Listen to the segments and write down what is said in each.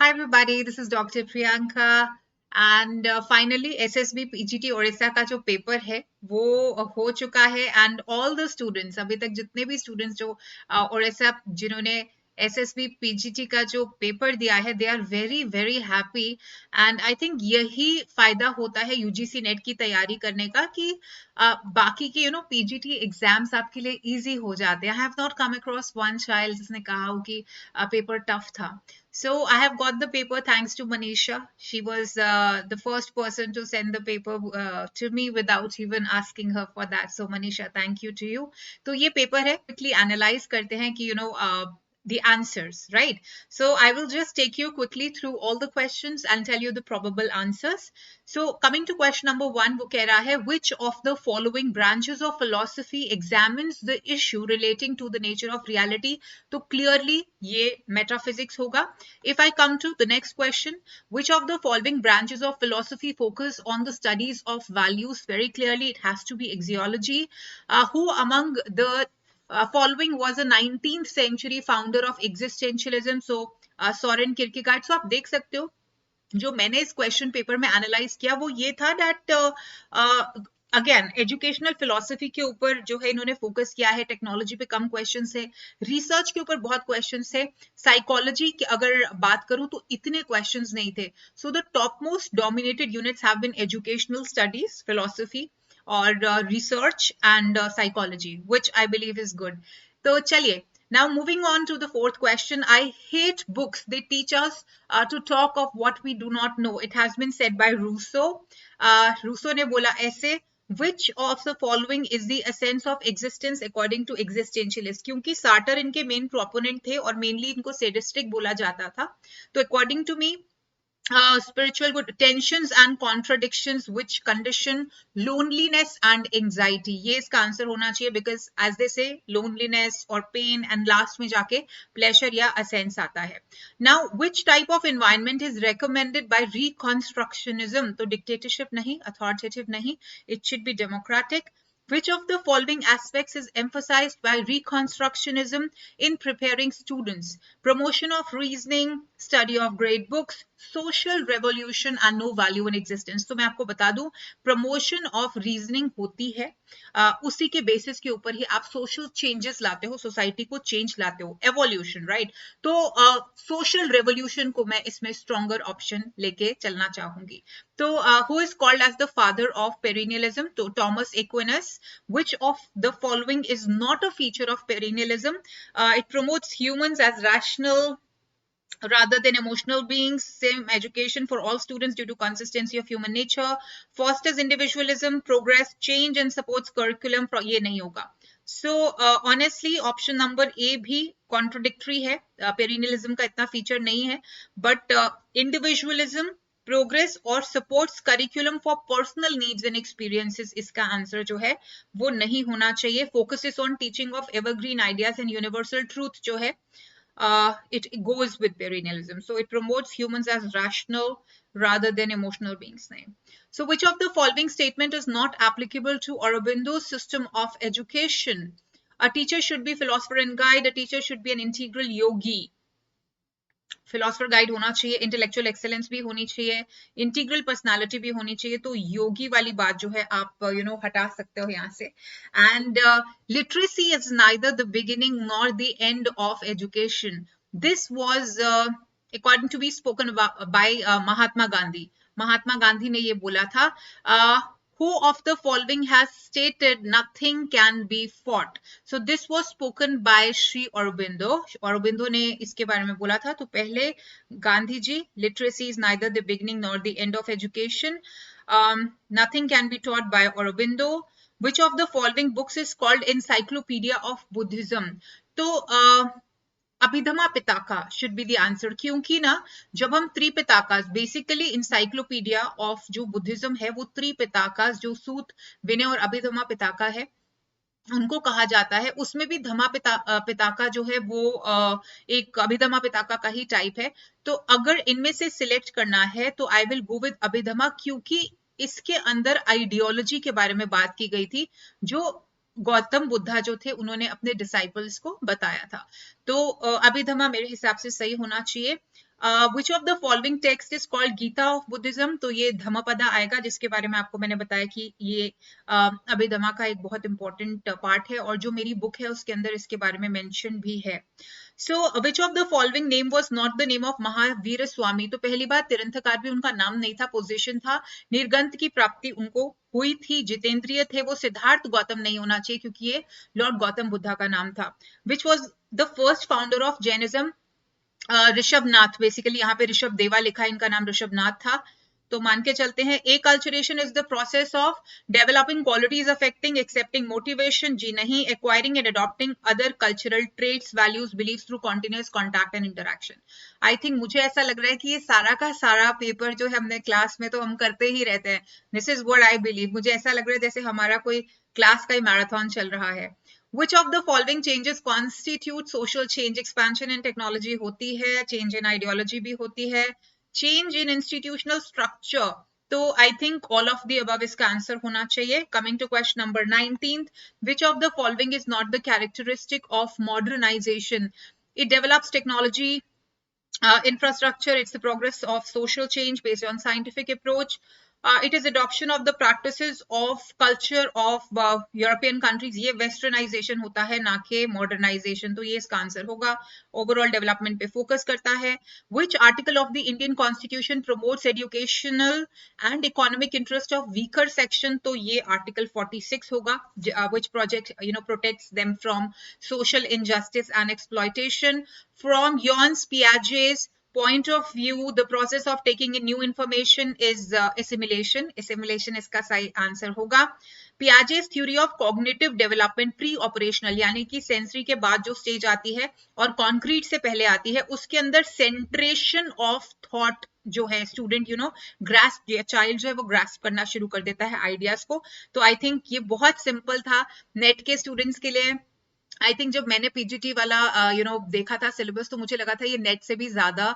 Hi everybody, this is Dr. Priyanka and finally SSB PGT Odisha का जो paper है वो हो चुका है and all the students अभी तक जितने भी students जो ओडिशा जिन्होंने SSB PGT का जो पेपर दिया है they are very very happy and I think यही फायदा होता है UGC नेट की तैयारी करने का कि बाकी के PGT एग्जाम्स आपके लिए इजी हो जाते हैं. I have not come across one child जिसने कहा हो कि पेपर टफ था. So I have got the paper thanks to Manisha. She was the first person to send the paper to me without even asking her for that. So Manisha, thank you to you. तो ये paper है, quickly analyze करते हैं कि the answers, right? So I will just take you quickly through all the questions and tell you the probable answers. So coming to question number 1, वो कह रहा है which of the following branches of philosophy examines the issue relating to the nature of reality? तो clearly ये metaphysics होगा. If I come to the next question, which of the following branches of philosophy focus on the studies of values? Very clearly it has to be axiology. Who among the following was a 19th century founder of existentialism? So Soren Kierkegaard. So आप देख सकते हो जो मैंने इस question paper में analyse किया वो ये था दैट अगेन एजुकेशनल फिलोसफी के ऊपर जो है इन्होंने फोकस किया है. टेक्नोलॉजी पे कम क्वेश्चंस है, रिसर्च के ऊपर बहुत क्वेश्चंस है, साइकोलॉजी की अगर बात करूं तो इतने क्वेश्चंस नहीं थे. So the top most dominated units have been educational studies, philosophy और research and psychology, which I believe is good. तो चलिए, now moving on to the fourth question. I hate books. They teach us to talk of what we do not know. It has been said by Rousseau. Rousseau ने बोला ऐसे, which of the following is the essence of existence according to existentialists? क्योंकि shorter इनके main proponent थे और mainly इनको sadistic बोला जाता था. तो according to me, spiritual good tensions and contradictions which condition loneliness and anxiety. ये इसका आंसर होना चाहिए because as they say loneliness or pain and last में जाके pleasure या ascents आता है. Now which type of environment is recommended by reconstructionism? तो dictatorship नहीं, authoritative नहीं, it should be democratic. Which of the following aspects is emphasized by Reconstructionism in preparing students? Promotion of reasoning, study of great books, social revolution and no value in existence. तो मैं आपको बता दूं, promotion of reasoning होती है, उसी के basis के ऊपर ही आप social changes लाते हो, society को change लाते हो, evolution, right? तो social revolution को मैं इसमें stronger option लेके चलना चाहूंगी. तो who is called as the father of perennialism? तो Thomas Aquinas. Which of the following is not a feature of perennialism? It promotes humans as rational rather than emotional beings. Same education for all students due to consistency of human nature. Fosters individualism, progress, change and supports curriculum. ये नहीं होगा. So honestly option number A भी contradictory है. Perennialism का इतना feature नहीं है, but individualism, progress और supports curriculum for personal needs and experiences, इसका आंसर जो है वो नहीं होना चाहिए. Focuses on teaching of evergreen ideas and universal truth जो है it goes with perennialism. So it promotes humans as rational rather than emotional beings. So which of the following statement is not applicable to Aurobindo's system of education? A teacher should be philosopher and guide. A teacher should be an integral yogi. Philosopher guide होना चाहिए, intellectual excellence भी होनी चाहिए, integral personality भी होनी चाहिए. तो योगी वाली बात जो है आप हटा सकते हो यहाँ से. And literacy is neither the beginning nor the end of education. This was according to be spoken by Mahatma Gandhi. Mahatma Gandhi ने ये बोला था. Who of the following has stated nothing can be fought? So this was spoken by Sri Aurobindo. Aurobindo ने इसके बारे में बोला था. तो पहले Gandhi ji, literacy is neither the beginning nor the end of education. Nothing can be taught by Aurobindo. Which of the following books is called Encyclopedia of Buddhism? तो अभिधमा पिताका should be the answer. क्योंकि ना जब हम त्रिपिताकास, बेसिकली इंसाइक्लोपीडिया ऑफ जो Buddhism है वो त्रिपिताकास जो सूत, विनय और अभिधमा पिताका है उनको कहा जाता है. उसमें भी धमा पिताका जो है वो एक अभिधमा पिताका का ही टाइप है. तो अगर इनमें से सिलेक्ट करना है तो आई विल गो विद अभिधमा, क्योंकि इसके अंदर आइडियोलॉजी के बारे में बात की गई थी जो गौतम बुद्धा जो थे उन्होंने अपने डिसाइपल्स को बताया था. तो अभिधमा मेरे हिसाब से सही होना चाहिए. Which of the following text is called Gita of Buddhism? तो ये धम्मपदा आएगा, जिसके बारे में आपको मैंने बताया कि ये अभिधम्मा का एक बहुत इंपॉर्टेंट पार्ट है, और जो मेरी बुक है उसके अंदर इसके बारे में मेंशन भी है। So which of the following name was not the name of Mahavir Swami? तो पहली बात, तीर्थंकर भी उनका नाम नहीं था, पोजीशन था। निर्गंत की प्राप्ति उनको हुई थी, जितेंद्रिय थे वो, सिद्धार्थ गौतम नहीं होना चाहिए क्योंकि ये लॉर्ड गौतम बुद्धा का नाम था। Which was the first founder of Jainism? Rishabhanath. Basically यहाँ पे ऋषभ देवा लिखा है, इनका नाम ऋषभनाथ था। तो मान के चलते हैं। Acculturation is the process of developing qualities affecting accepting motivation, जी नहीं। Acquiring and adopting other cultural traits values beliefs through continuous contact and interaction. I think मुझे ऐसा लग रहा है कि ये सारा का सारा पेपर जो है हमने क्लास में तो हम करते ही रहते हैं। This is what I believe. मुझे ऐसा लग रहा है जैसे हमारा कोई क्लास का ही मैराथन चल रहा है। Which of the following changes constitute social change? Expansion in technology होती है, change in ideology भी होती है, change in institutional structure. तो I think all of the above इसका आंसर होना चाहिए। Coming to question number 19th, which of the following is not the characteristic of modernization? It develops technology, infrastructure, it's the progress of social change based on scientific approach. It is adoption of the practices of culture of European countries. ये westernization होता है, ना कि modernization। तो ये इसका answer होगा। Overall development पे focus करता है। Which article of the Indian Constitution promotes educational and economic interest of weaker section? तो ये article 46 होगा, which project protects them from social injustice and exploitation. From Jöns Piaget's point of view, the process of taking in new information is assimilation. Assimilation इसका सही answer होगा। Piaget's theory of cognitive development pre-operational, यानी कि sensory के बाद जो stage आती है और कॉन्क्रीट से पहले आती है, उसके अंदर सेंट्रेशन ऑफ थॉट जो है, स्टूडेंट ग्रास्प, चाइल्ड जो है वो ग्रास्प करना शुरू कर देता है आइडियाज को। तो आई थिंक ये बहुत सिंपल था नेट के स्टूडेंट्स के लिए। आई थिंक जब मैंने पीजीटी वाला देखा था सिलेबस, तो मुझे लगा था ये नेट से भी ज्यादा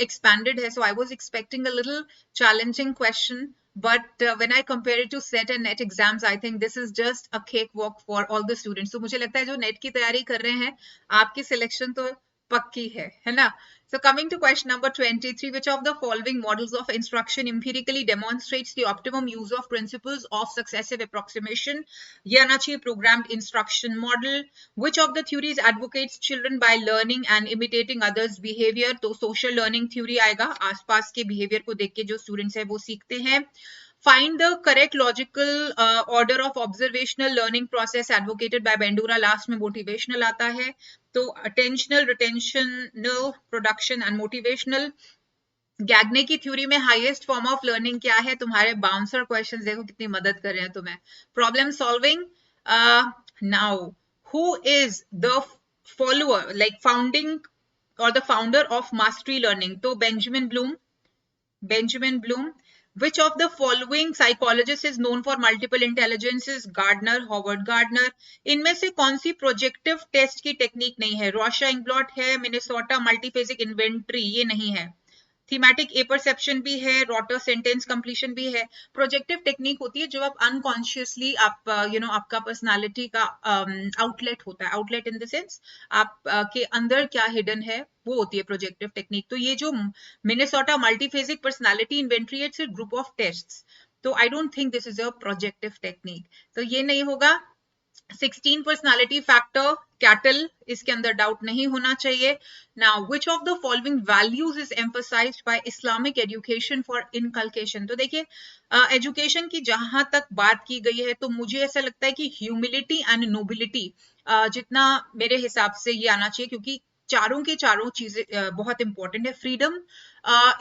एक्सपैंडेड है। So I was expecting a little challenging question, but when I compare it to SET and NET exams, I think this is just a cakewalk for all the students. तो मुझे लगता है जो net की तैयारी कर रहे हैं, आपकी सिलेक्शन तो पक्की है ना? So coming to question number 23, which of the following models of instruction empirically demonstrates the optimum use of principles of successive approximation? ये आना चाहिए programmed instruction model. Which of the theories advocates children by learning and imitating others behavior? तो social learning theory आएगा, आसपास के behavior को देख के जो students है वो सीखते हैं। Find the correct logical order of observational learning process advocated by Bandura. Last में motivational आता है। तो attentional, retentional, production and motivational. गैगने की थ्योरी में हाईएस्ट फॉर्म ऑफ लर्निंग क्या है? तुम्हारे बाउंसर क्वेश्चंस देखो कितनी मदद कर रहे हैं तुम्हें। Problem solving. Now who is the follower, like founding or the founder of mastery learning? तो Benjamin Bloom. Which of the following psychologists is known for multiple intelligences? Gardner, Howard Gardner. इनमें से कौन सी प्रोजेक्टिव टेस्ट की technique नहीं है? रॉशा इंग्ब्लॉट है, Minnesota मल्टीफेजिक inventory ये नहीं है। थीमेटिक ए परसेप्शन भी है, रॉटर सेंटेंस कंप्लीशन भी है। प्रोजेक्टिव टेक्निक होती है जब आप अनकॉन्शियसली आप आपका पर्सनालिटी का आउटलेट होता है। आउटलेट इन द सेंस आप के अंदर क्या हिडन है, वो होती है प्रोजेक्टिव टेक्निक। तो ये जो Minnesota multiphasic personality inventory, it's a group of tests. तो I don't think this is a projective technique, तो ये नहीं होगा। 16 पर्सनालिटी फैक्टर कैटल, इसके अंदर डाउट नहीं होना चाहिए। Now which of the following values is emphasized by Islamic education for inculcation? तो देखिए एजुकेशन की जहां तक बात की गई है, तो मुझे ऐसा लगता है कि ह्यूमिलिटी एंड नोबिलिटी जितना मेरे हिसाब से ये आना चाहिए, क्योंकि चारों के चारों चीजें बहुत इंपॉर्टेंट है। फ्रीडम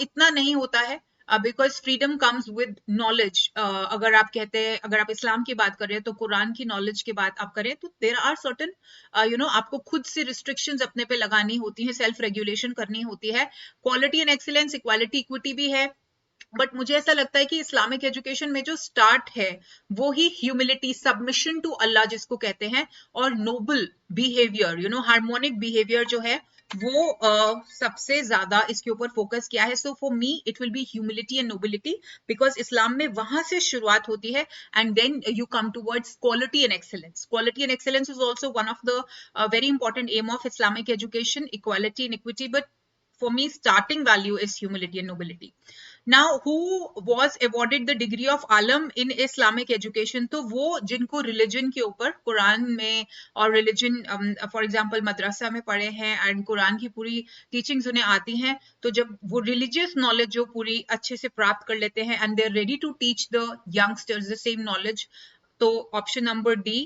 इतना नहीं होता है, because freedom comes with knowledge. अगर आप कहते हैं, अगर आप इस्लाम की बात कर रहे हैं, तो कुरान की नॉलेज की बात आप करें, तो देयर आर सर्टेन आपको खुद से रिस्ट्रिक्शंस अपने पे लगानी होती है, सेल्फ रेगुलेशन करनी होती है। Quality and excellence, equality, equity भी है, बट मुझे ऐसा लगता है कि इस्लामिक एजुकेशन में जो स्टार्ट है वो ही ह्यूमिलिटी, सबमिशन टू अल्लाह जिसको कहते हैं, और नोबल बिहेवियर, हार्मोनिक बिहेवियर जो है वो सबसे ज्यादा इसके ऊपर फोकस किया है। So for me it will be humility and nobility, because Islam में वहां से शुरुआत होती है, and then you come towards quality and excellence. Quality and excellence is also one of the very important aim of Islamic education, equality and equity, but for me starting value is humility and nobility. Now, who was awarded the degree of Alam in Islamic education? तो वो जिनको religion के ऊपर कुरान में और religion for example मदरसा में पढ़े हैं and कुरान की पूरी teachings उन्हें आती हैं, तो जब वो religious knowledge जो पूरी अच्छे से प्राप्त कर लेते हैं and they're ready to teach the youngsters the same knowledge, तो option number D.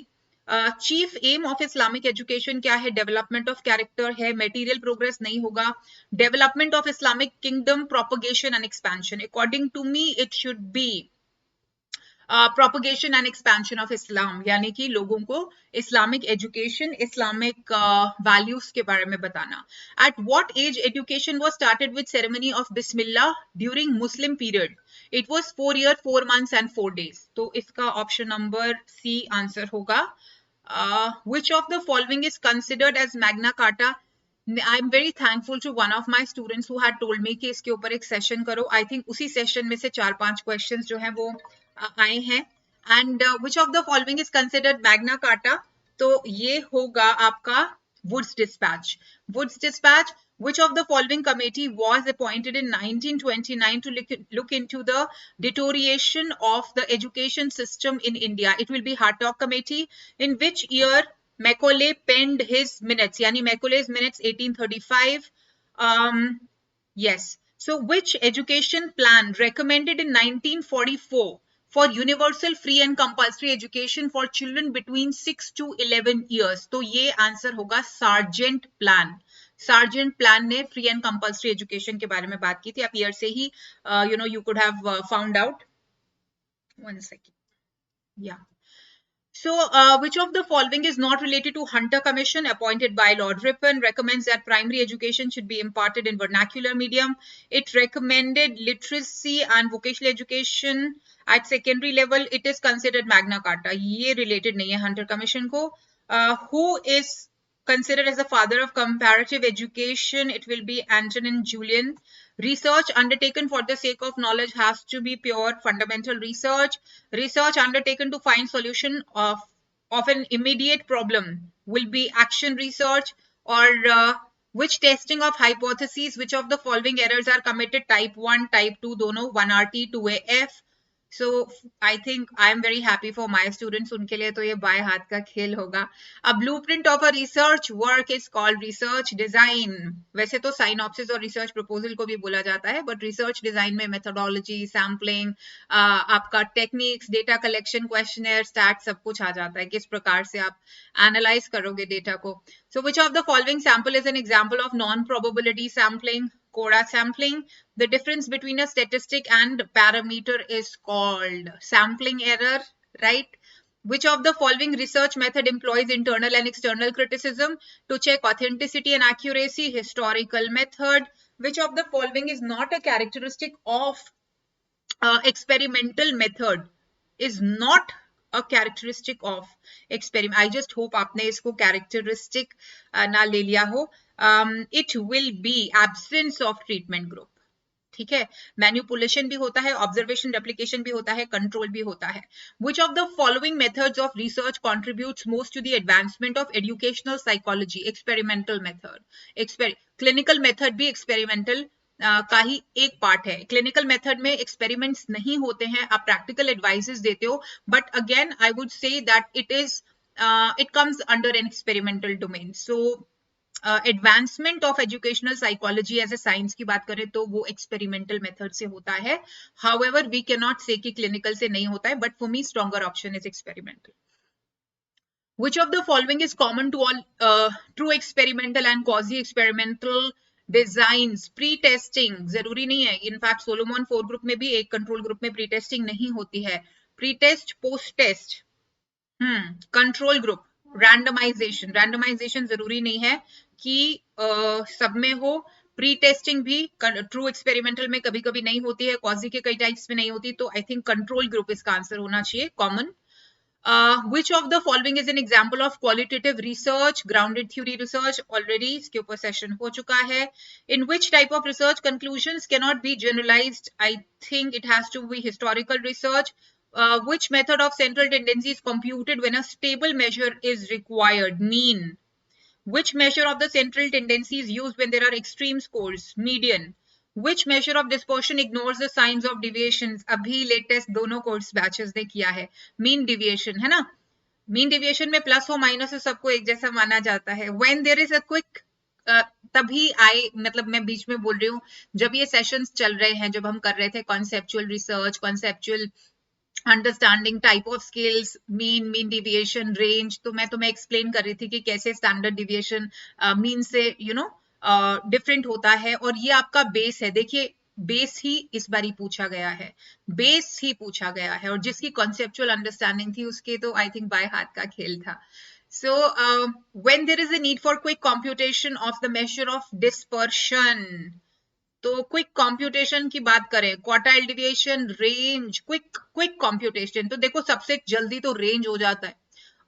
Chief aim of Islamic education क्या है? डेवलपमेंट ऑफ कैरेक्टर है, मटेरियल प्रोग्रेस नहीं होगा. Development of Islamic kingdom, propagation and expansion. According to me it should be propagation and expansion of Islam, यानी कि लोगों को Islamic education, Islamic values के बारे में बताना. At what age education was started with ceremony of Bismillah during Muslim period? It was 4 years 4 months and 4 days. तो इसका ऑप्शन नंबर सी आंसर होगा. Which of the following is considered as Magna Carta? I'm very thankful to one of my students who had told me कि इसके ऊपर एक session करो. I think उसी session में से 4-5 questions जो हैं वो आए हैं. And which of the following is considered Magna Carta? तो ये होगा आपका Woods Dispatch. Woods Dispatch. Which of the following committee was appointed in 1929 to look into the deterioration of the education system in India? It will be Hartog Committee. In which year Macaulay penned his minutes? Yani Macaulay's minutes 1835. Yes. So which education plan recommended in 1944 for universal free and compulsory education for children between 6 to 11 years? तो ये answer होगा Sargent Plan. Sergeant plan ने free and compulsory education के बारे में बात की थी. आप ईयर से ही you could have found out. 1 second. Yeah. So, which of the following is not related to Hunter Commission appointed by Lord Ripon? Recommends that primary education should be imparted in vernacular medium. It recommended literacy and vocational education at secondary level. It is considered Magna Carta. ये related नहीं है Hunter Commission को. Who is considered as the father of comparative education? It will be Antonin Julian. Research undertaken for the sake of knowledge has to be pure fundamental research. Research undertaken to find solution of an immediate problem will be action research. Or which testing of hypotheses, which of the following errors are committed? Type 1, type 2 दोनों, 1RT, 2AF. So I think I am very happy for my students. उनके लिए तो ये bye हाथ का खेल होगा. A blueprint of a research work is called research design. वैसे तो synopsis और research proposal को भी बोला जाता है, but research design में methodology, sampling, आपका techniques, data collection, questionnaire, stats सब कुछ आ जाता है. किस प्रकार से आप analyze करोगे data को. So which of the following sample is an example of non-probability sampling? Cora sampling. The difference between a statistic and parameter is called sampling error, right? Which of the following research method employs internal and external criticism to check authenticity and accuracy? Historical method. Which of the following is not a characteristic of experimental method? Is not a characteristic of experiment. I just hope आपने इसको characteristic ना ले लिया हो. It will be absence of treatment group. ठीक है. Manipulation भी होता है, ऑब्जर्वेशन रेप्लिकेशन भी होता है, कंट्रोल भी होता है. Which of the following methods of research contributes most to the advancement of educational psychology? Experimental method. Clinical method भी experimental का ही एक पार्ट है. क्लिनिकल मेथड में एक्सपेरिमेंट्स नहीं होते हैं, आप प्रैक्टिकल एडवाइसेस देते हो, but again I would say that it comes under an experimental domain. So advancement of educational psychology as a science की बात करें तो वो एक्सपेरिमेंटल मेथड से होता है. हाउएवर वी कैन नॉट से कि क्लिनिकल से नहीं होता है, but for me stronger option is experimental. Which of the following is common to all true experimental and quasi experimental designs? Pre testing जरूरी नहीं है. इनफैक्ट सोलोमन 4 ग्रुप में भी एक कंट्रोल ग्रुप में प्री टेस्टिंग नहीं होती है. Pre test, post test, control group, randomisation जरूरी नहीं है कि सब में हो. प्री टेस्टिंग भी ट्रू एक्सपेरिमेंटल में कभी कभी नहीं होती है, क्वाजी के कई टाइप्स में नहीं होती. तो आई थिंक कंट्रोल ग्रुप इसका आंसर होना चाहिए, common. Which of the following is an example of qualitative research? Grounded theory research, already इसके ऊपर session हो चुका है. In which type of research conclusions cannot be generalized? I think it has to be historical research. Which method of central tendency is computed when a stable measure is required? Mean. Which measure of the central tendency is used when there are extreme scores? Median. Which measure of dispersion ignores the signs of deviations? अभी latest दोनों course batches ने किया है. Mean deviation है ना, mean deviation में plus हो minus हो सबको एक जैसा माना जाता है. When there is a quick, तभी आई मतलब मैं बीच में बोल रही हूँ जब ये सेशंस चल रहे हैं, जब हम कर रहे थे conceptual research, conceptual understanding type of skills, mean deviation, range, तो मैं तुम्हें एक्सप्लेन कर रही थी कि कैसे स्टैंडर्ड डिविएशन मीन से डिफरेंट होता है. और ये आपका बेस है. देखिए बेस ही इस बार ही पूछा गया है, बेस ही पूछा गया है, और जिसकी कॉन्सेप्चुअल अंडरस्टैंडिंग थी उसके तो आई थिंक बाय हाथ का खेल था. So, when there is a need for quick computation of the measure of dispersion, तो क्विक कंप्यूटेशन की बात करें, quartile deviation, range, quick computation, तो देखो सबसे जल्दी तो रेंज हो जाता है.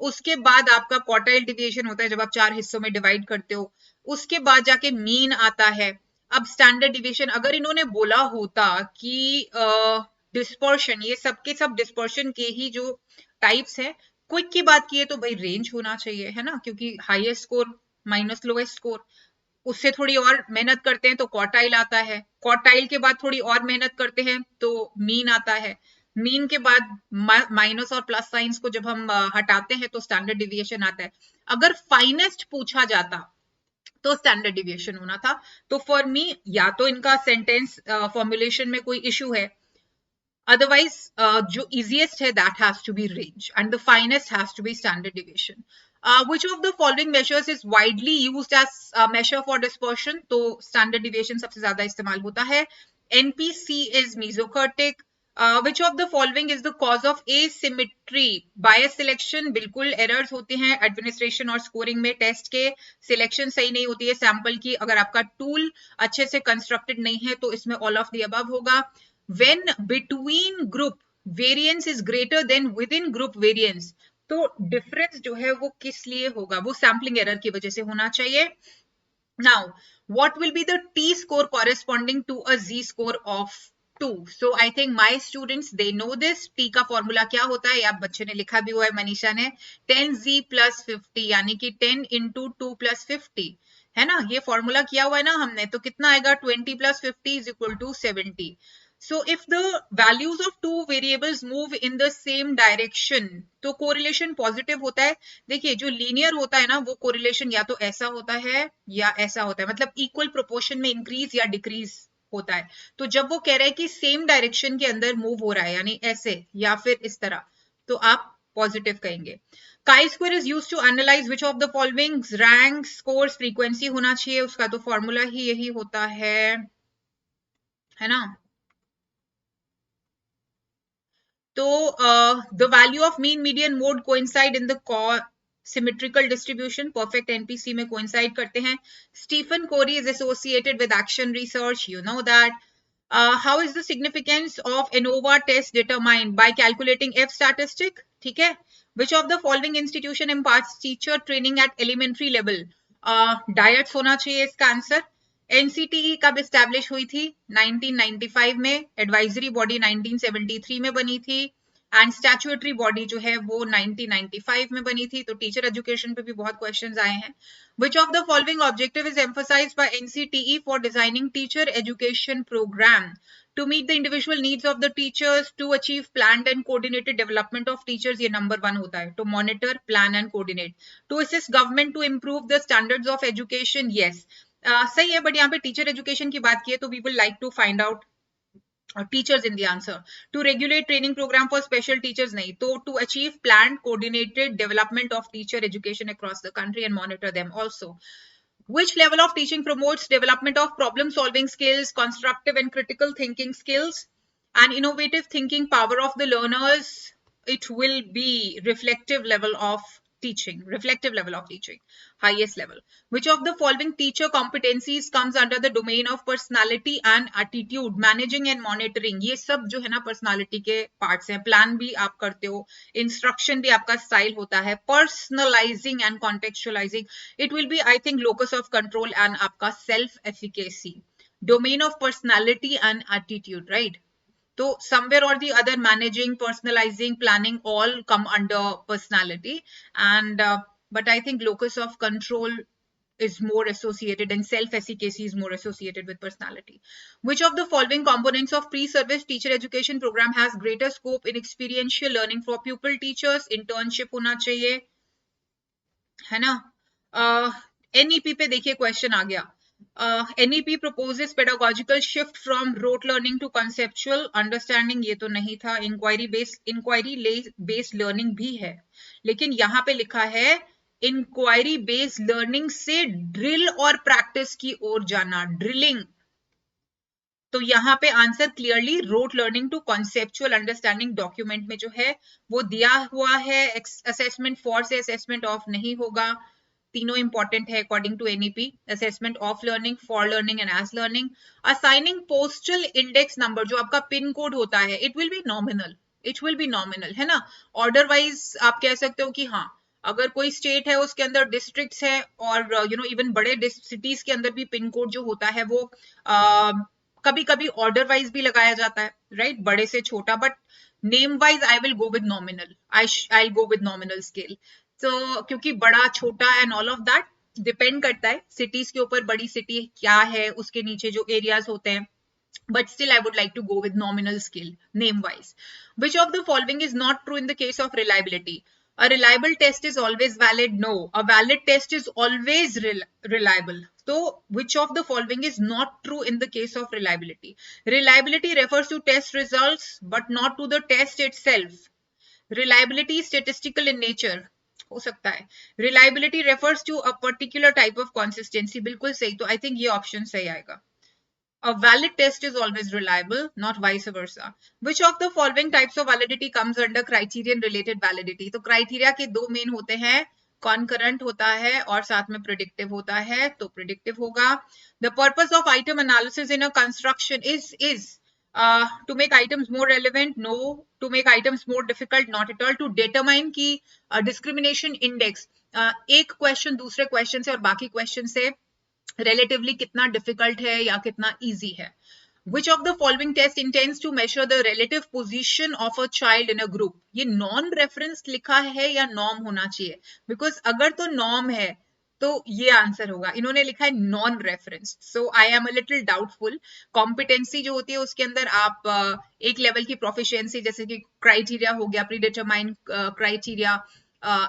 उसके बाद आपका क्वार्टाइल डिविएशन होता है जब आप 4 हिस्सों में डिवाइड करते हो. उसके बाद जाके मीन आता है. अब स्टैंडर्ड डिविएशन, अगर इन्होंने बोला होता कि डिस्पर्शन, ये सबके सब डिस्पर्शन के ही जो टाइप्स है, क्विक की बात की है तो भाई रेंज होना चाहिए, है ना, क्योंकि highest score minus lowest score. उससे थोड़ी और मेहनत करते हैं तो क्वार्टाइल आता है, क्वार्टाइल के बाद थोड़ी और मेहनत करते हैं तो मीन आता है, मीन के बाद माइनस और प्लस साइंस को जब हम हटाते हैं तो स्टैंडर्ड डिविएशन आता है. अगर फाइनेस्ट पूछा जाता तो स्टैंडर्ड डिविएशन होना था. तो फॉर मी या तो इनका सेंटेंस फॉर्मुलेशन में कोई इशू है, otherwise जो easiest है that has to be range and the finest has to be standard deviation. Which of the following measures is widely used as a measure for dispersion? तो standard deviation सबसे ज्यादा इस्तेमाल होता है. NPC is mesokurtic. Which of the following is the cause of asymmetry? Bias selection, बिल्कुल errors होते हैं administration और scoring में. टेस्ट के सिलेक्शन सही नहीं होती है सैंपल की. अगर आपका टूल अच्छे से कंस्ट्रक्टेड नहीं है तो इसमें all of the above होगा. When between group variance is greater than within group variance, तो डिफरेंस जो है वो किस लिए होगा? वो सैम्पलिंग एरर की वजह से होना चाहिए. Now, what will be the T score corresponding to a Z score of 2? So I think my students they know this. T का फॉर्मूला क्या होता है? आप बच्चे ने लिखा भी हुआ है, मनीषा ने. 10Z plus 50 यानी कि 10 into 2 plus 50 है ना, ये फॉर्मूला किया हुआ है ना हमने. तो कितना आएगा? 20 plus 50 is equal to 70. So if the values of two variables move in the same direction, तो correlation positive होता है. देखिए जो linear होता है ना वो correlation या तो ऐसा होता है या ऐसा होता है, मतलब equal proportion में increase या decrease होता है. तो जब वो कह रहे हैं कि same direction के अंदर move हो रहा है, यानी ऐसे या फिर इस तरह, तो आप positive कहेंगे. chi-square is used to analyze which of the following? rank, scores, frequency होना चाहिए, उसका तो formula ही यही होता है ना. तो the value of mean, median, mode coincide in the symmetrical distribution. Perfect NPC में coincide करते हैं. Stephen Covey is associated with action research, you know that. How is the significance of ANOVA test determined? By calculating F statistic. ठीक है. Which of the following institution imparts teacher training at elementary level? Diets होना चाहिए इसका answer. NCTE कब establish हुई थी? 1995 में. Advisory body 1973 में बनी थी. एंड स्टैट्यूटरी बॉडी जो है वो 1995 में बनी थी. तो टीचर एजुकेशन पे भी बहुत क्वेश्चंस आए हैं. Which of the following objective is emphasized by NCTE for designing teacher education program? To meet the individual needs of the teachers, to achieve planned and coordinated development of teachers, ये number 1 होता है. To monitor, plan and coordinate. To assist government to improve the standards of education, yes. सही है, but यहाँ पे teacher education की बात की है तो we will like to find out teachers in the answer. To regulate training program for special teachers nahi. To achieve planned coordinated development of teacher education across the country and monitor them also. Which level of teaching promotes development of problem solving skills, constructive and critical thinking skills, and innovative thinking power of the learners? It will be reflective level of teaching, highest level. Which of the following teacher competencies comes under the domain of personality and attitude? Managing and monitoring, ये सब जो है ना personality के parts हैं. Plan भी आप करते हो, instruction भी आपका style होता है. Personalizing and contextualizing, it will be I think locus of control and आपका self efficacy. Domain of personality and attitude, right? So somewhere or the other, managing, personalizing, planning all come under personality. And but I think locus of control is more associated and self-efficacy is more associated with personality. Which of the following components of pre-service teacher education program has greater scope in experiential learning for pupil teachers? Internship होना चाहिए, है ना? NEP पे देखिए question आ गया. NEP proposes pedagogical shift from rote learning to conceptual understanding. ये तो नहीं था. inquiry based learning भी है, लेकिन यहाँ पे लिखा है इंक्वायरी बेस्ड लर्निंग से ड्रिल और प्रैक्टिस की ओर जाना, ड्रिलिंग. तो यहाँ पे answer clearly rote learning to conceptual understanding document में जो है वो दिया हुआ है. असेसमेंट फॉर से असेसमेंट ऑफ नहीं होगा. तीनों इंपॉर्टेंट है according to NEP. Assessment of learning, for learning and as learning. Assigning postal index number, जो आपका पिन कोड होता है, इट विल बी नॉमिनल, है ना. ऑर्डर वाइज आप कह सकते हो कि हाँ, अगर कोई स्टेट है उसके अंदर डिस्ट्रिक्ट्स है और इवन बड़े सिटीज के अंदर भी पिन कोड जो होता है वो कभी कभी ऑर्डर वाइज भी लगाया जाता है, राइट, बड़े से छोटा. But name wise I will go with nominal, I go with nominal scale. तो क्योंकि बड़ा छोटा and all of that depend करता है सिटीज के ऊपर. बड़ी सिटी क्या है, उसके नीचे जो एरियाज होते हैं. But still I would like to go with nominal scale name wise. Which of the following is not true in the case of reliability? A reliable test is always valid. No, a valid test is always reliable. So which of the following is not true in the case of reliability? Reliability refers to test results but not to the test itself. Reliability is statistical in nature. हो सकता है. Reliability refers to a particular type of consistency. बिल्कुल सही. तो I think ये option सही आएगा. A valid test is always reliable, not vice versa. Which of the following types of validity comes under criterion related validity? तो criteria के दो main होते हैं, concurrent होता है और साथ में predictive होता है. तो predictive होगा. The purpose of item analysis in a construction is to make items more relevant. No. To make items more difficult. Not at all. To determine की discrimination index एक question दूसरे question से और बाकी question से relatively कितना difficult है या कितना easy है. Which of the following test intends to measure the relative position of a child in a group? ये non reference लिखा है या norm होना चाहिए? Because अगर तो norm है तो ये आंसर होगा. इन्होंने लिखा है non reference. So I am a little doubtful. Competency जो होती है उसके अंदर आप एक लेवल की प्रोफिशिएंसी, जैसे कि क्राइटेरिया हो गया, प्री डिटरमाइंड क्राइटेरिया,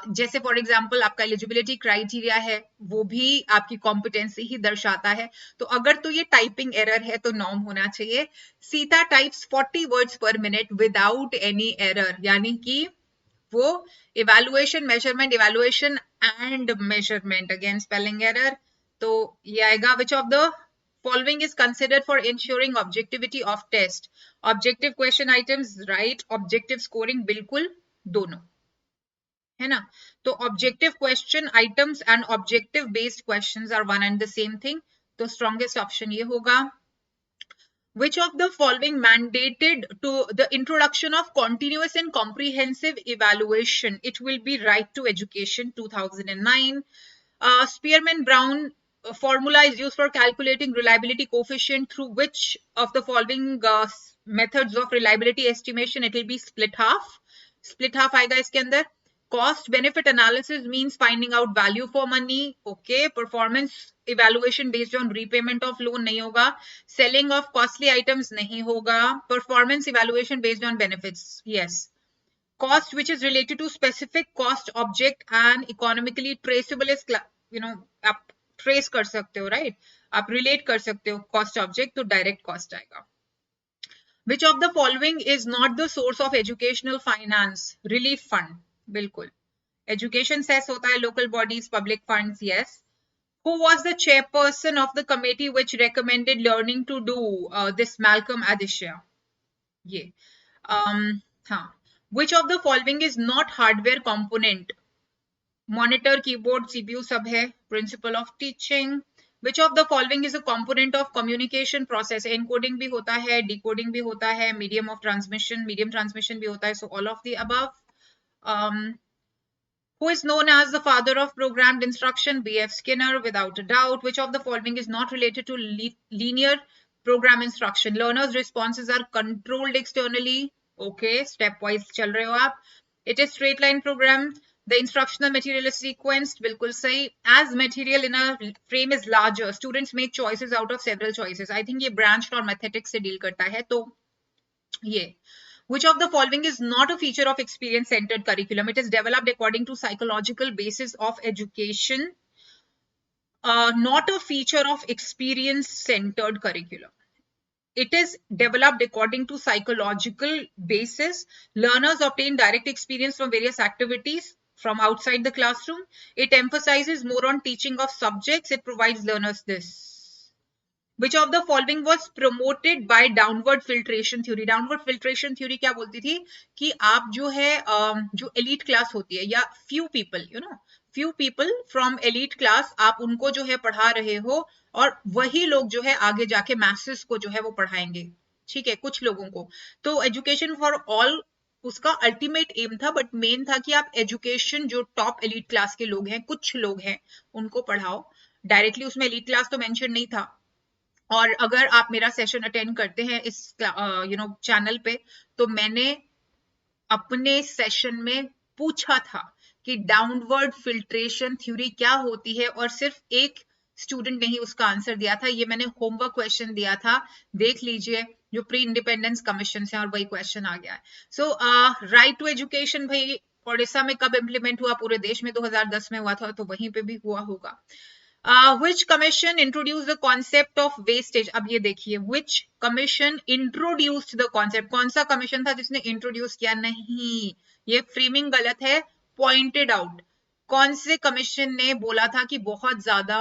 जैसे फॉर एग्जांपल आपका एलिजिबिलिटी क्राइटेरिया है, वो भी आपकी कॉम्पिटेंसी ही दर्शाता है. तो अगर तो ये टाइपिंग एरर है तो नॉर्म होना चाहिए. सीता टाइप्स 40 वर्ड्स पर मिनट विदाउट एनी एरर, यानी कि वो evaluation and measurement, again spelling error. तो ये आएगा. विच of the following is considered for ensuring objectivity of test? Objective question items, right. Objective scoring, बिल्कुल दोनों, है ना. तो objective question items and objective based questions are one and the same thing. तो strongest option ये होगा. Which of the following mandated to the introduction of continuous and comprehensive evaluation? It will be Right to Education 2009. Spearman-Brown formula is used for calculating reliability coefficient through which of the following methods of reliability estimation? It will be split half. Split half आएगा इसके अंदर. Cost benefit analysis means finding out value for money. Okay. Performance evaluation based on repayment of loan नहीं होगा. Selling of costly items नहीं होगा. Performance evaluation based on benefits. Yes. Cost which is related to specific cost object and economically traceable is, आप trace कर सकते हो, right? आप relate कर सकते हो cost object, तो direct cost आएगा. Which of the following is not the source of educational finance? Relief fund. बिल्कुल. एजुकेशन सेस होता है, local bodies, public funds. Yes. Who was the chairperson of the committee which recommended learning to do this Malcolm Adishya? ये. हाँ. Which of the following is not hardware component? Monitor, keyboard, CPU सब है. Principle of teaching. Which of the following is a component of communication process? Encoding भी होता है, decoding भी होता है, medium transmission भी होता है. So all of the above. Who is known as the father of programmed instruction? B.F. Skinner, without a doubt. Which of the following is not related to linear program instruction? Learners' responses are controlled externally. Okay, stepwise चल रहे हो आप. It is straight line program. The instructional material is sequenced, बिल्कुल सही. As material in a frame is larger, students make choices out of several choices. I think ये branched और mathematics से deal करता है. तो ये which of the following is not a feature of experience centered curriculum? It is developed according to psychological basis of education, not a feature of experience centered curriculum. It is developed according to psychological basis. Learners obtain direct experience from various activities from outside the classroom. It emphasizes more on teaching of subjects. It provides learners this. Which of the following was promoted by downward filtration theory? Downward filtration theory क्या बोलती थी कि आप जो है जो elite class होती है या few people, few people from elite class, आप उनको जो है पढ़ा रहे हो और वही लोग जो है आगे जाके masses को जो है वो पढ़ाएंगे. ठीक है, कुछ लोगों को. तो एजुकेशन फॉर ऑल उसका अल्टीमेट एम था, बट मेन था कि आप एजुकेशन जो टॉप एलिट क्लास के लोग हैं, कुछ लोग हैं, उनको पढ़ाओ. डायरेक्टली उसमें एलिट क्लास तो मेंशन नहीं था. और अगर आप मेरा सेशन अटेंड करते हैं इस चैनल पे, तो मैंने अपने सेशन में पूछा था कि डाउनवर्ड फिल्ट्रेशन थ्योरी क्या होती है, और सिर्फ एक स्टूडेंट ने ही उसका आंसर दिया था. ये मैंने होमवर्क क्वेश्चन दिया था, देख लीजिए, जो प्री इंडिपेंडेंस कमीशन से, और वही क्वेश्चन आ गया है. सो राइट टू एजुकेशन भाई ओडिशा में कब इंप्लीमेंट हुआ? पूरे देश में 2010 में हुआ था, तो वहीं पे भी हुआ होगा. Which commission introduced the concept of wastage? अब ये देखिए, which commission introduced the concept? कौन सा कमीशन था जिसने इंट्रोड्यूस किया? नहीं, ये फ्रेमिंग गलत है. Pointed out. कौन से कमीशन ने बोला था कि बहुत ज्यादा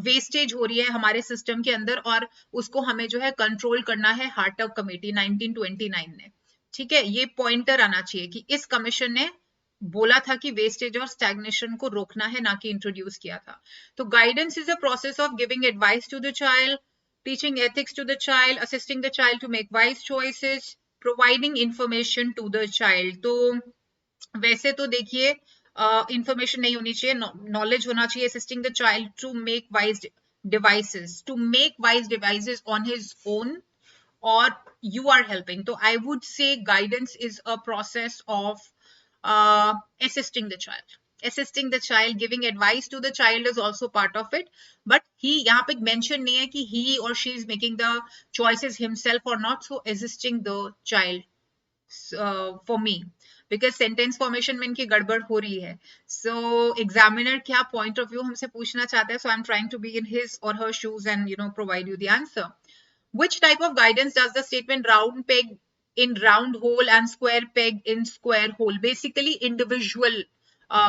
वेस्टेज हो रही है हमारे सिस्टम के अंदर, और उसको हमें जो है कंट्रोल करना है? हार्टग कमेटी 1929 ने. ठीक है, ये पॉइंटर आना चाहिए कि इस कमीशन ने बोला था कि वेस्टेज और स्टैग्नेशन को रोकना है, ना कि इंट्रोड्यूस किया था. तो guidance is a process of giving advice to the child, teaching ethics to the child, assisting the child to make wise choices, providing information to the child. तो वैसे तो देखिए इंफॉर्मेशन नहीं होनी चाहिए, नॉलेज होना चाहिए. Assisting the child to make wise devices on his own, or you are helping. So I would say guidance is a process of assisting the child. Assisting the child, giving advice to the child is also part of it. But he, यहाँ पे mention नहीं है कि he or she is making the choices himself or not. So assisting the child for me, because sentence formation में इनकी गड़बड़ हो रही है. So examiner क्या point of view हमसे पूछना चाहता है? So I'm trying to be in his or her shoes and provide you the answer. Which type of guidance does the statement round peg in round hole and square peg in square hole? Basically individual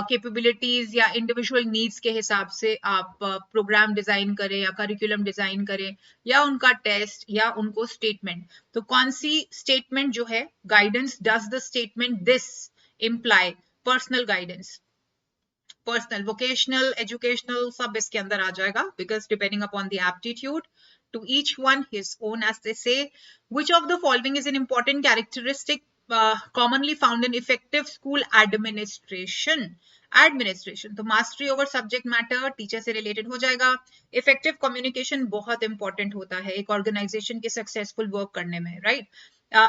capabilities या individual needs के हिसाब से आप programme design करें या curriculum design करें, या उनका टेस्ट, या उनको स्टेटमेंट. तो कौन सी स्टेटमेंट जो है guidance? Does the statement this imply personal guidance? Personal, vocational, educational, सब इसके अंदर आ जाएगा, because depending upon the aptitude, to each one his own, as they say. Which of the following is an important characteristic commonly found in effective school administration? तो mastery over subject matter, teacher से related हो जाएगा. Effective communication बहुत important होता है एक organisation के successful work करने में, राइट.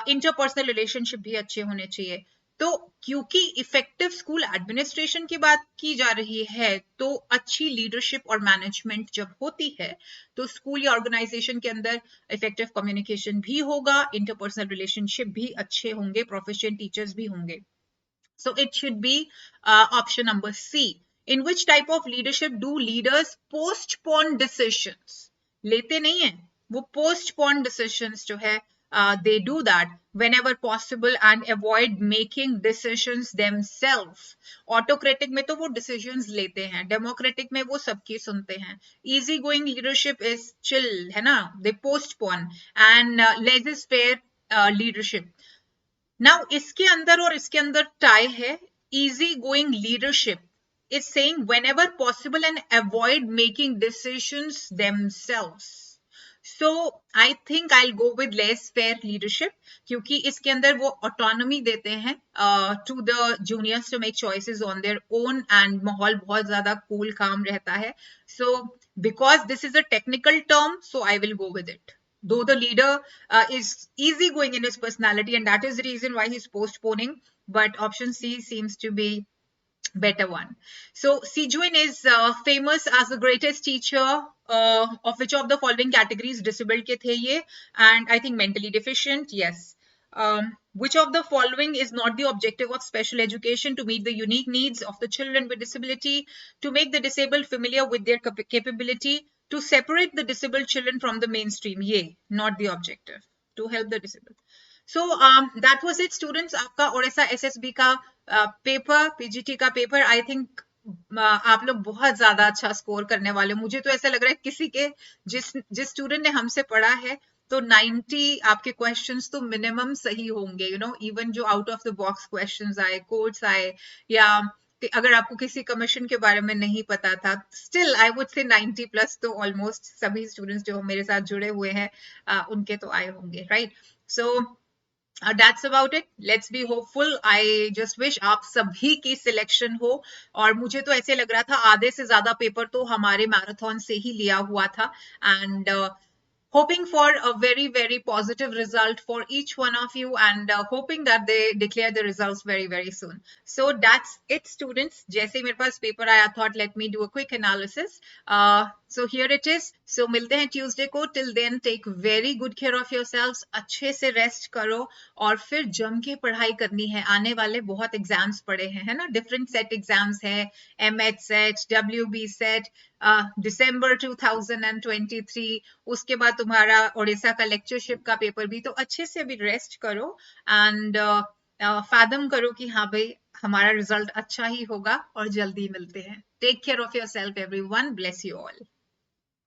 इंटरपर्सनल रिलेशनशिप भी अच्छे होने चाहिए. तो क्योंकि इफेक्टिव स्कूल एडमिनिस्ट्रेशन की बात की जा रही है, तो अच्छी लीडरशिप और मैनेजमेंट जब होती है, तो स्कूल या ऑर्गेनाइजेशन के अंदर इफेक्टिव कम्युनिकेशन भी होगा, इंटरपर्सनल रिलेशनशिप भी अच्छे होंगे, प्रोफेशनल टीचर्स भी होंगे. So it should be option number C. In which type of leadership do leaders postpone decisions? लेते नहीं है वो, postpone decisions जो है they do that whenever possible and avoid making decisions themselves. Autocratic में तो वो decisions लेते हैं, democratic में वो सबकी सुनते हैं. Easy going leadership is chill, है ना, they postpone. And laissez-faire leadership. Now इसके अंदर और इसके अंदर टाई है. Easy going leadership is saying whenever possible and avoid making decisions themselves. So I think I'll go with laissez-faire leadership, क्योंकि इसके अंदर वो autonomy देते हैं to the juniors to make choices on their own, and माहौल बहुत ज़्यादा cool calm रहता है. So because this is a technical term, so I will go with it. Though the leader is easygoing in his personality, and that is the reason why he's postponing, but option C seems to be better one. So Sijuin is famous as the greatest teacher of which of the following categories? Disabled ke the ye, and I think mentally deficient. Yes. Which of the following is not the objective of special education? To meet the unique needs of the children with disability, to make the disabled familiar with their capability, to separate the disabled children from the mainstream. Ye, not the objective. To help the disabled. So that was it students. आपका Odisha SSB का paper, PGT का paper, I think आप लोग बहुत ज्यादा अच्छा score करने वाले हो. मुझे तो ऐसा लग रहा है किसी के जिस स्टूडेंट ने हमसे पढ़ा है तो 90 आपके क्वेश्चंस तो मिनिमम सही होंगे. यू नो, इवन जो out of the box questions आए, कोड्स आए, या अगर आपको किसी कमीशन के बारे में नहीं पता था, स्टिल आई वुड से 90 प्लस तो ऑलमोस्ट सभी स्टूडेंट्स जो मेरे साथ जुड़े हुए हैं उनके तो आए होंगे, right? So that's about it. Let's be hopeful. I just wish आप सभी की सिलेक्शन हो. और मुझे तो ऐसे लग रहा था आधे से ज्यादा पेपर तो हमारे मैराथन से ही लिया हुआ था. And hoping for a very, very positive result for each one of you, and hoping that they declare the results very, very soon. So that's it, students. जैसे मेरे पास पेपर आया, thought let me do a quick analysis. So here it is. So मिलते हैं Tuesday को. Till then, take very good care of yourselves. अच्छे से rest करो और फिर जम के पढ़ाई करनी है. आने वाले बहुत एग्जाम्स पड़े हैं, है ना? डिफरेंट सेट एग्जाम्स हैं, MH सेट, WB सेट, दिसंबर 2023. उसके बाद तुम्हारा ओडिशा का लेक्चरशिप का पेपर भी. तो अच्छे से अभी रेस्ट करो एंड फैदम करो कि हाँ भाई हमारा रिजल्ट अच्छा ही होगा और जल्दी मिलते हैं. Take care of yourself everyone. Bless you all.